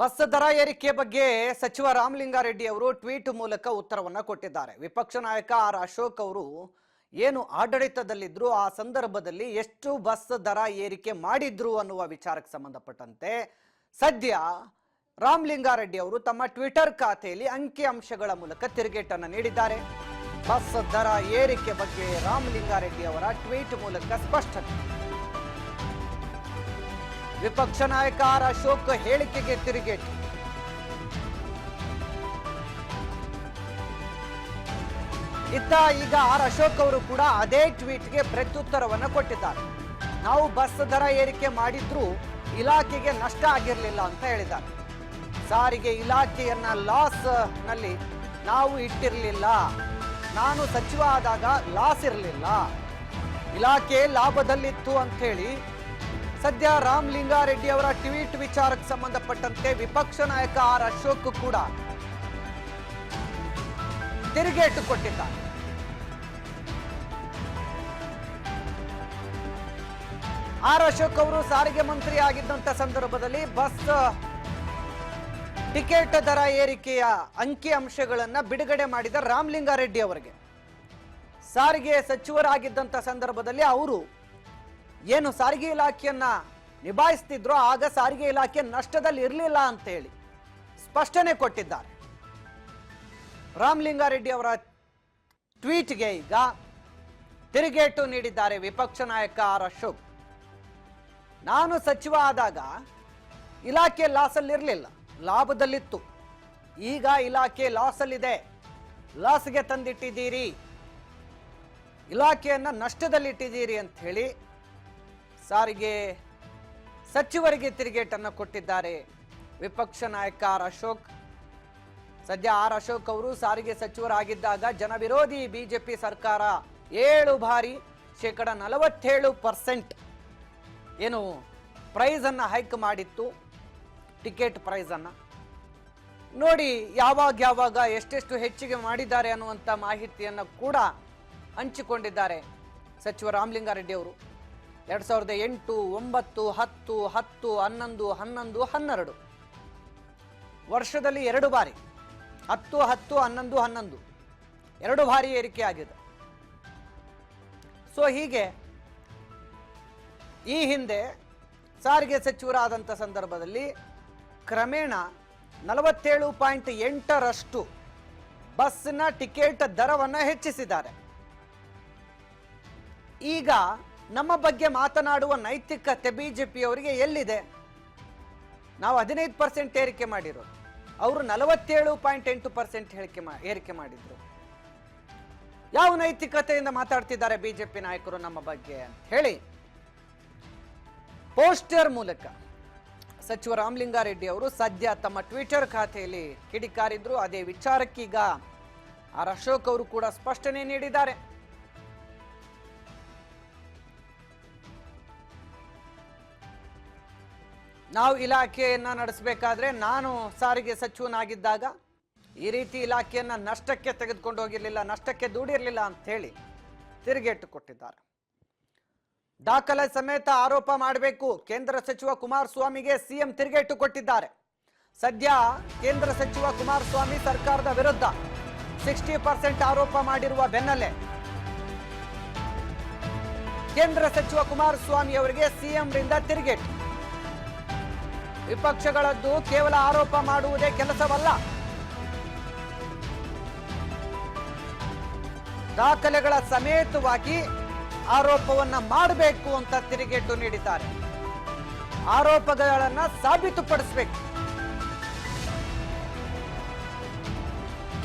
Bus ದರ ಏರಿಕೆ ಬಗ್ಗೆ ಸಚಿವ ರಾಮಲಿಂಗಾರೆಡ್ಡಿ ಅವರು ಟ್ವೀಟ್ ಮೂಲಕ ಉತ್ತರವನ್ನ ಕೊಟ್ಟಿದ್ದಾರೆ. ವಿಪಕ್ಷ ನಾಯಕ ಆರ್ ಅಶೋಕ್ ಅವರು ಏನು ಆಡಳಿತದಲ್ಲಿದ್ರು ಆ ಸಂದರ್ಭದಲ್ಲಿ ಎಷ್ಟು ಬಸ್ ದರ ಏರಿಕೆ ಮಾಡಿದ್ರು ಅನ್ನುವ ವಿಚಾರಕ್ಕೆ ಸಂಬಂಧಪಟ್ಟಂತೆ ಸದ್ಯ ರಾಮಲಿಂಗಾರೆಡ್ಡಿ ಅವರು ತಮ್ಮ ಟ್ವಿಟರ್ ಖಾತೆಯಲ್ಲಿ ಅಂಕಿ ಅಂಶಗಳ ಮೂಲಕ ತಿರುಗೇಟನ್ನು ನೀಡಿದ್ದಾರೆ. ಬಸ್ ದರ ಏರಿಕೆ ಬಗ್ಗೆ ರಾಮಲಿಂಗಾರೆಡ್ಡಿ ಅವರ ಟ್ವೀಟ್ ಮೂಲಕ ಸ್ಪಷ್ಟನೆ. ವಿಪಕ್ಷ ನಾಯಕ ಆರ್ ಅಶೋಕ್ ಹೇಳಿಕೆಗೆ ತಿರುಗೇಟು. ಇತ್ತ ಈಗ ಆರ್ ಅಶೋಕ್ ಅವರು ಕೂಡ ಅದೇ ಟ್ವೀಟ್ಗೆ ಪ್ರತ್ಯುತ್ತರವನ್ನು ಕೊಟ್ಟಿದ್ದಾರೆ. ನಾವು ಬಸ್ ದರ ಏರಿಕೆ ಮಾಡಿದ್ರೂ ಇಲಾಖೆಗೆ ನಷ್ಟ ಆಗಿರಲಿಲ್ಲ ಅಂತ ಹೇಳಿದ್ದಾರೆ. ಸಾರಿಗೆ ಇಲಾಖೆಯನ್ನ ಲಾಸ್ ನಲ್ಲಿ ನಾವು ಇಟ್ಟಿರಲಿಲ್ಲ. ನಾನು ಸಚಿವ ಆದಾಗ ಲಾಸ್ ಇರಲಿಲ್ಲ, ಇಲಾಖೆ ಲಾಭದಲ್ಲಿತ್ತು ಅಂತ ಹೇಳಿ ಸದ್ಯ ರಾಮಲಿಂಗಾರೆಡ್ಡಿ ಅವರ ಟ್ವೀಟ್ ವಿಚಾರಕ್ಕೆ ಸಂಬಂಧಪಟ್ಟಂತೆ ವಿಪಕ್ಷ ನಾಯಕ ಆರ್ ಅಶೋಕ್ ಕೂಡ ತಿರುಗೇಟು ಕೊಟ್ಟಿದ್ದಾರೆ. ಆರ್ ಅಶೋಕ್ ಅವರು ಸಾರಿಗೆ ಮಂತ್ರಿ ಆಗಿದ್ದಂತ ಸಂದರ್ಭದಲ್ಲಿ ಬಸ್ ಟಿಕೆಟ್ ದರ ಏರಿಕೆಯ ಅಂಕಿ ಅಂಶಗಳನ್ನ ಬಿಡುಗಡೆ ಮಾಡಿದ ರಾಮಲಿಂಗಾರೆಡ್ಡಿ ಅವರಿಗೆ ಸಾರಿಗೆ ಸಚಿವರಾಗಿದ್ದಂತ ಸಂದರ್ಭದಲ್ಲಿ ಅವರು ಏನು ಸಾರಿಗೆ ಇಲಾಖೆಯನ್ನ ನಿಭಾಯಿಸ್ತಿದ್ರು ಆಗ ಸಾರಿಗೆ ಇಲಾಖೆ ನಷ್ಟದಲ್ಲಿ ಇರಲಿಲ್ಲ ಅಂತ ಹೇಳಿ ಸ್ಪಷ್ಟನೆ ಕೊಟ್ಟಿದ್ದಾರೆ. ರಾಮಲಿಂಗಾರೆಡ್ಡಿ ಅವರ ಟ್ವೀಟ್ಗೆ ಈಗ ತಿರುಗೇಟು ನೀಡಿದ್ದಾರೆ ವಿಪಕ್ಷ ನಾಯಕ ಆರ್ ಅಶೋಕ್. ನಾನು ಸಚಿವ ಆದಾಗ ಇಲಾಖೆ ಲಾಸಲ್ಲಿ ಇರಲಿಲ್ಲ, ಲಾಭದಲ್ಲಿತ್ತು. ಈಗ ಇಲಾಖೆ ಲಾಸಲ್ಲಿದೆ, ಲಾಸ್ಗೆ ತಂದಿಟ್ಟಿದ್ದೀರಿ, ಇಲಾಖೆಯನ್ನ ನಷ್ಟದಲ್ಲಿಟ್ಟಿದ್ದೀರಿ ಅಂತ ಹೇಳಿ ಸಾರಿಗೆ ಸಚಿವರಿಗೆ ತಿರುಗೇಟನ್ನು ಕೊಟ್ಟಿದ್ದಾರೆ ವಿಪಕ್ಷ ನಾಯಕ ಆರ್ ಅಶೋಕ್. ಸದ್ಯ ಆರ್ ಅಶೋಕ್ ಅವರು ಸಾರಿಗೆ ಸಚಿವರಾಗಿದ್ದಾಗ ಜನವಿರೋಧಿ ಬಿಜೆಪಿ ಸರ್ಕಾರ 7 ಬಾರಿ -47% ಏನು ಪ್ರೈಸ್ ಅನ್ನ ಹೈಕ್ ಮಾಡಿತ್ತು, ಟಿಕೆಟ್ ಪ್ರೈಸ್ ಅನ್ನ. ನೋಡಿ ಯಾವಾಗ ಎಷ್ಟೆಷ್ಟು ಹೆಚ್ಚಿಗೆ ಮಾಡಿದ್ದಾರೆ ಅನ್ನುವಂಥ ಮಾಹಿತಿಯನ್ನು ಕೂಡ ಹಂಚಿಕೊಂಡಿದ್ದಾರೆ ಸಚಿವ ರಾಮಲಿಂಗಾರೆಡ್ಡಿ ಅವರು. 2008, 9, 10, 10, 11, 11, 12 ವರ್ಷದಲ್ಲಿ 2 ಬಾರಿ 10, 10, 11, 11 2 ಬಾರಿ ಏರಿಕೆ ಆಗಿದೆ. ಸೊ ಹೀಗೆ ಈ ಹಿಂದೆ ಸಾರಿಗೆ ಸಚಿವರಾದಂಥ ಸಂದರ್ಭದಲ್ಲಿ ಕ್ರಮೇಣ 47.8% ಬಸ್ನ ಟಿಕೆಟ್ ದರವನ್ನು ಹೆಚ್ಚಿಸಿದ್ದಾರೆ. ಈಗ ನಮ್ಮ ಬಗ್ಗೆ ಮಾತನಾಡುವ ನೈತಿಕತೆ ಬಿಜೆಪಿಯವರಿಗೆ ಎಲ್ಲಿದೆ? ನಾವು 15% ಏರಿಕೆ ಮಾಡಿರೋದು, ಅವರು 47.8% ಏರಿಕೆ ಮಾಡಿದ್ರು. ಯಾವ ನೈತಿಕತೆಯಿಂದ ಮಾತಾಡ್ತಿದ್ದಾರೆ ಬಿಜೆಪಿ ನಾಯಕರು ನಮ್ಮ ಬಗ್ಗೆ ಅಂತ ಹೇಳಿ ಪೋಸ್ಟರ್ ಮೂಲಕ ಸಚಿವ ರಾಮಲಿಂಗಾರೆಡ್ಡಿ ಅವರು ಸದ್ಯ ತಮ್ಮ ಟ್ವಿಟರ್ ಖಾತೆಯಲ್ಲಿ ಕಿಡಿಕಾರಿದ್ರು. ಅದೇ ವಿಚಾರಕ್ಕೀಗ ಆರ್ ಅಶೋಕ್ ಅವರು ಕೂಡ ಸ್ಪಷ್ಟನೆ ನೀಡಿದ್ದಾರೆ. ನಾವು ಇಲಾಖೆಯನ್ನ ನಡೆಸಬೇಕಾದ್ರೆ ನಾನು ಸಾರಿಗೆ ಸಚಿವನಾಗಿದ್ದಾಗ ಈ ರೀತಿ ಇಲಾಖೆಯನ್ನ ನಷ್ಟಕ್ಕೆ ತೆಗೆದುಕೊಂಡು ಹೋಗಿರಲಿಲ್ಲ, ನಷ್ಟಕ್ಕೆ ದೂಡಿರಲಿಲ್ಲ ಅಂತ ಹೇಳಿ ತಿರುಗೇಟು ಕೊಟ್ಟಿದ್ದಾರೆ. ದಾಖಲೆ ಸಮೇತ ಆರೋಪ ಮಾಡಬೇಕು, ಕೇಂದ್ರ ಸಚಿವ ಕುಮಾರಸ್ವಾಮಿಗೆ ಸಿಎಂ ತಿರುಗೇಟು ಕೊಟ್ಟಿದ್ದಾರೆ. ಸದ್ಯ ಕೇಂದ್ರ ಸಚಿವ ಕುಮಾರಸ್ವಾಮಿ ಸರ್ಕಾರದ ವಿರುದ್ಧ 60% ಆರೋಪ ಮಾಡಿರುವ ಬೆನ್ನಲ್ಲೇ ಕೇಂದ್ರ ಸಚಿವ ಕುಮಾರಸ್ವಾಮಿ ಅವರಿಗೆ ಸಿಎಂ ರಿಂದ ತಿರುಗೇಟು. ವಿಪಕ್ಷಗಳದ್ದು ಕೇವಲ ಆರೋಪ ಮಾಡುವುದೇ ಕೆಲಸವಲ್ಲ, ದಾಖಲೆಗಳ ಸಮೇತವಾಗಿ ಆರೋಪವನ್ನ ಮಾಡಬೇಕು ಅಂತ ತಿರುಗೇಟು ನೀಡಿದ್ದಾರೆ. ಆರೋಪಗಳನ್ನ ಸಾಬೀತುಪಡಿಸಬೇಕು,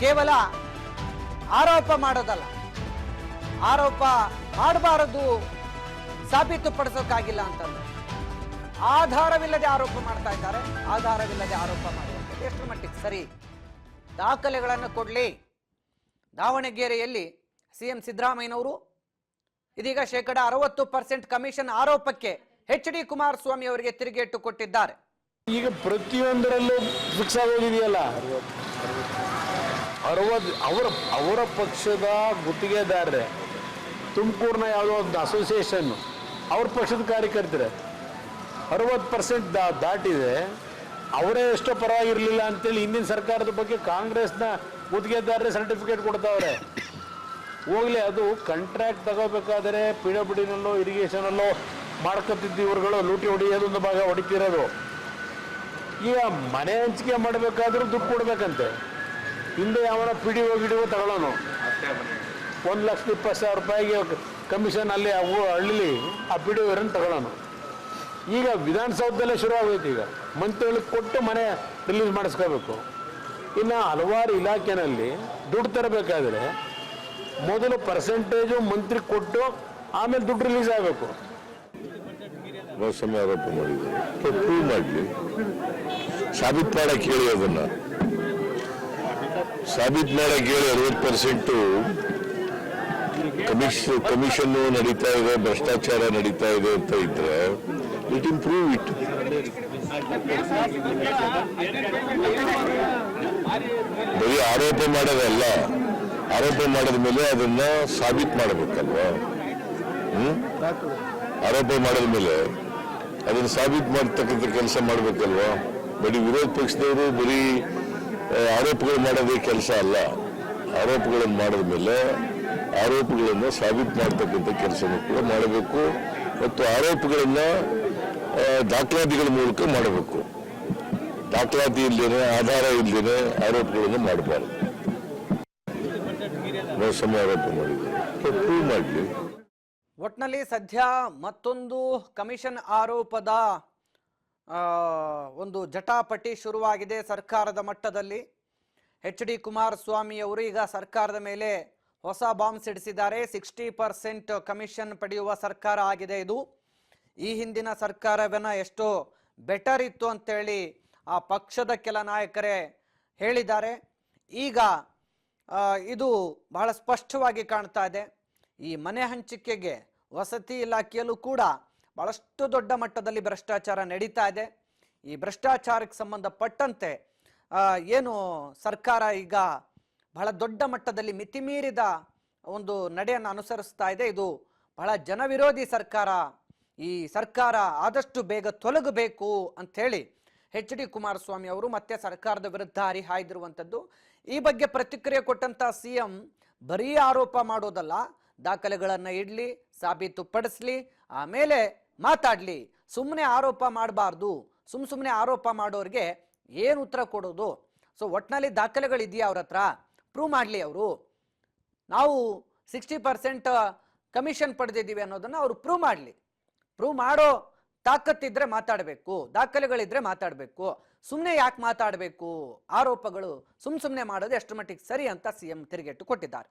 ಕೇವಲ ಆರೋಪ ಮಾಡೋದಲ್ಲ, ಆರೋಪ ಮಾಡಬಾರದು, ಸಾಬೀತುಪಡಿಸೋಕ್ಕಾಗಿಲ್ಲ ಅಂತಂದ್ರೆ ಆಧಾರವಿಲ್ಲದೆ ಆರೋಪ ಮಾಡ್ತಾ ಇದ್ದಾರೆ. ಆಧಾರವಿಲ್ಲದೆ ಆರೋಪ ಮಾಡುವಂಥದ್ದು ಎಷ್ಟು ಮಟ್ಟಿಗೆ ಸರಿ? ದಾಖಲೆಗಳನ್ನು ಕೊಡ್ಲಿ. ದಾವಣಗೆರೆಯಲ್ಲಿ ಸಿಎಂ ಸಿದ್ದರಾಮಯ್ಯನವರು ಇದೀಗ 60% ಕಮಿಷನ್ ಆರೋಪಕ್ಕೆ HD ಕುಮಾರಸ್ವಾಮಿ ಅವರಿಗೆ ತಿರುಗೇಟು ಕೊಟ್ಟಿದ್ದಾರೆ. ಈಗ ಪ್ರತಿಯೊಂದರಲ್ಲೂ ಫಿಕ್ಸ್ ಆಗೋದಿದೆಯಲ್ಲ, 60 ಅವರ ಪಕ್ಷದ ಗುತ್ತಿಗೆದಾರರೇ, ತುಮಕೂರಿನ ಯಾವುದೋ ಒಂದು ಅಸೋಸಿಯೇಷನ್ ಅವ್ರ ಪಕ್ಷದ ಕಾರ್ಯಕರ್ತರೆ 60% ದಾಟಿದೆ. ಅವರೇ ಎಷ್ಟೋ ಪರವಾಗಿರ್ಲಿಲ್ಲ ಅಂತೇಳಿ ಹಿಂದಿನ ಸರ್ಕಾರದ ಬಗ್ಗೆ ಕಾಂಗ್ರೆಸ್ನ ಗುತ್ತಿಗೆದಾರರೇ ಸರ್ಟಿಫಿಕೇಟ್ ಕೊಡ್ತಾವ್ರೆ. ಹೋಗ್ಲಿ, ಅದು ಕಾಂಟ್ರಾಕ್ಟ್ ತಗೋಬೇಕಾದ್ರೆ PWDನಲ್ಲೋ ಇರಿಗೇಷನಲ್ಲೋ ಮಾಡ್ಕೊತಿದ್ದು ಇವ್ರುಗಳು ಲೂಟಿ ಹೊಡಿಯೋದೊಂದು ಭಾಗ ಹೊಡಿತಿರೋದು. ಈಗ ಮನೆ ಹಂಚಿಕೆ ಮಾಡಬೇಕಾದ್ರೂ ದುಡ್ಡು ಕೊಡ್ಬೇಕಂತೆ. ಹಿಂದೆ ಯಾವನ PDO ತಗೊಳ್ಳೋನು 1,20,000 ರೂಪಾಯಿಗೆ ಕಮಿಷನ್ ಅಲ್ಲಿ ಹಳ್ಳಿಲಿ ಆ PDO ತಗೊಳ್ಳೋನು. ಈಗ ವಿಧಾನಸೌಧದಲ್ಲೇ ಶುರು ಆಗೋಯ್ತು. ಈಗ ಮಂತ್ರಿಗಳಿಗೆ ಕೊಟ್ಟು ಮನೆ ರಿಲೀಸ್ ಮಾಡಿಸ್ಕೋಬೇಕು. ಇನ್ನು ಹಲವಾರು ಇಲಾಖೆನಲ್ಲಿ ದುಡ್ಡು ತರಬೇಕಾದ್ರೆ ಮೊದಲು ಪರ್ಸೆಂಟೇಜು ಮಂತ್ರಿ ಕೊಟ್ಟು ಆಮೇಲೆ ದುಡ್ಡು ರಿಲೀಸ್ ಆಗಬೇಕು. ಮೋಸಮೆ ಆರೋಪ ಮಾಡಿದ್ದಾರೆ, ಪ್ರೂವ್ ಮಾಡಲಿ, ಸಾಬೀತು ಮಾಡಕ್ಕೆ ಹೇಳಿ, ಅದನ್ನ ಸಾಬೀತು ಮಾಡಕ್ಕೆ ಹೇಳಿ. 60% ಕಮಿಷನ್ ನಡೀತಾ ಇದೆ, ಭ್ರಷ್ಟಾಚಾರ ನಡೀತಾ ಇದೆ ಅಂತ ಇದ್ರೆ ಲೆಟ್ ಹಿಮ್ ಪ್ರೂವ್ ಇಟ್. ಬರೀ ಆರೋಪ ಮಾಡೋದಲ್ಲ, ಆರೋಪ ಮಾಡಿದ ಮೇಲೆ ಅದನ್ನ ಸಾಬೀತು ಮಾಡಬೇಕಲ್ವಾ? ಆರೋಪ ಮಾಡಿದ ಮೇಲೆ ಅದನ್ನು ಸಾಬೀತು ಮಾಡತಕ್ಕಂಥ ಕೆಲಸ ಮಾಡಬೇಕಲ್ವಾ? ಬರೀ ವಿರೋಧ ಪಕ್ಷದವರು ಬರೀ ಆರೋಪಗಳು ಮಾಡೋದೇ ಕೆಲಸ ಅಲ್ಲ. ಆರೋಪಗಳನ್ನು ಮಾಡಿದ ಮೇಲೆ ಆರೋಪಗಳನ್ನು ಸಾಬೀತು ಮಾಡತಕ್ಕಂಥ ಕೆಲಸನೂ ಕೂಡ ಮಾಡಬೇಕು ಮತ್ತು ಆರೋಪಗಳನ್ನ ದಾಖಲಾತಿಗಳ ಮೂಲಕ ಮಾಡಬೇಕು. ದಾಖಲಾತಿ ಇಲ್ಲದೇನೆ, ಆಧಾರ ಇಲ್ಲದೇನೆ ಆರೋಪಗಳನ್ನು ಮಾಡಬಾರದು. ಮೋಸಮ ಆರೋಪ ಮಾಡಿದ್ದಾರೆ, ಪ್ರೂವ್ ಮಾಡಲಿ. ಒಟ್ನಲ್ಲಿ ಸದ್ಯ ಮತ್ತೊಂದು ಕಮಿಷನ್ ಆರೋಪದ ಒಂದು ಜಟಾಪಟಿ ಶುರುವಾಗಿದೆ ಸರ್ಕಾರದ ಮಟ್ಟದಲ್ಲಿ. HD ಕುಮಾರಸ್ವಾಮಿ ಅವರು ಈಗ ಸರ್ಕಾರದ ಮೇಲೆ ಹೊಸ ಬಾಂಬ್ ಸಿಡಿಸಿದ್ದಾರೆ. 60% ಕಮಿಷನ್ ಪಡೆಯುವ ಸರ್ಕಾರ ಆಗಿದೆ ಇದು. ಈ ಹಿಂದಿನ ಸರ್ಕಾರವನ್ನ ಎಷ್ಟೋ ಬೆಟರ್ ಇತ್ತು ಅಂತೇಳಿ ಆ ಪಕ್ಷದ ಕೆಲ ನಾಯಕರೇ ಹೇಳಿದ್ದಾರೆ. ಈಗ ಇದು ಬಹಳ ಸ್ಪಷ್ಟವಾಗಿ ಕಾಣ್ತಾ ಇದೆ. ಈ ಮನೆ ಹಂಚಿಕೆಗೆ ವಸತಿ ಇಲಾಖೆಯಲ್ಲೂ ಕೂಡ ಬಹಳಷ್ಟು ದೊಡ್ಡ ಮಟ್ಟದಲ್ಲಿ ಭ್ರಷ್ಟಾಚಾರ ನಡೀತಾ ಇದೆ. ಈ ಭ್ರಷ್ಟಾಚಾರಕ್ಕೆ ಸಂಬಂಧಪಟ್ಟಂತೆ ಏನು ಸರ್ಕಾರ ಈಗ ಬಹಳ ದೊಡ್ಡ ಮಟ್ಟದಲ್ಲಿ ಮಿತಿಮೀರಿದ ಒಂದು ನಡೆಯನ್ನು ಅನುಸರಿಸ್ತಾ ಇದೆ. ಇದು ಬಹಳ ಜನವಿರೋಧಿ ಸರ್ಕಾರ. ಈ ಸರ್ಕಾರ ಆದಷ್ಟು ಬೇಗ ತೊಲಗಬೇಕು ಅಂಥೇಳಿ HD ಕುಮಾರಸ್ವಾಮಿ ಅವರು ಮತ್ತೆ ಸರ್ಕಾರದ ವಿರುದ್ಧ ಹರಿಹಾಯ್ದಿರುವಂಥದ್ದು. ಈ ಬಗ್ಗೆ ಪ್ರತಿಕ್ರಿಯೆ ಕೊಟ್ಟಂತ CM ಬರೀ ಆರೋಪ ಮಾಡೋದಲ್ಲ, ದಾಖಲೆಗಳನ್ನು ಇಡ್ಲಿ, ಸಾಬೀತುಪಡಿಸ್ಲಿ, ಆಮೇಲೆ ಮಾತಾಡ್ಲಿ. ಸುಮ್ಮನೆ ಆರೋಪ ಮಾಡಬಾರ್ದು. ಸುಮ್ಮನೆ ಆರೋಪ ಮಾಡೋರಿಗೆ ಏನು ಉತ್ತರ ಕೊಡೋದು? ಸೊ ಒಟ್ಟಿನಲ್ಲಿ ದಾಖಲೆಗಳಿದೆಯಾ ಅವ್ರ ಹತ್ರ? ಪ್ರೂವ್ ಮಾಡಲಿ ಅವರು. ನಾವು 60% ಕಮಿಷನ್ ಪಡೆದಿದ್ದೀವಿ ಅನ್ನೋದನ್ನು ಅವರು ಪ್ರೂವ್ ಮಾಡಲಿ. ಪ್ರೂವ್ ಮಾಡೋ ತಾಕತ್ತಿದ್ರೆ ಮಾತಾಡಬೇಕು, ದಾಖಲೆಗಳಿದ್ರೆ ಮಾತಾಡಬೇಕು. ಸುಮ್ಮನೆ ಯಾಕೆ ಮಾತಾಡಬೇಕು? ಆರೋಪಗಳು ಸುಮ್ಮನೆ ಮಾಡೋದು ಎಷ್ಟು ಮಟ್ಟಿಗೆ ಸರಿ ಅಂತ CM ತಿರುಗೇಟು ಕೊಟ್ಟಿದ್ದಾರೆ.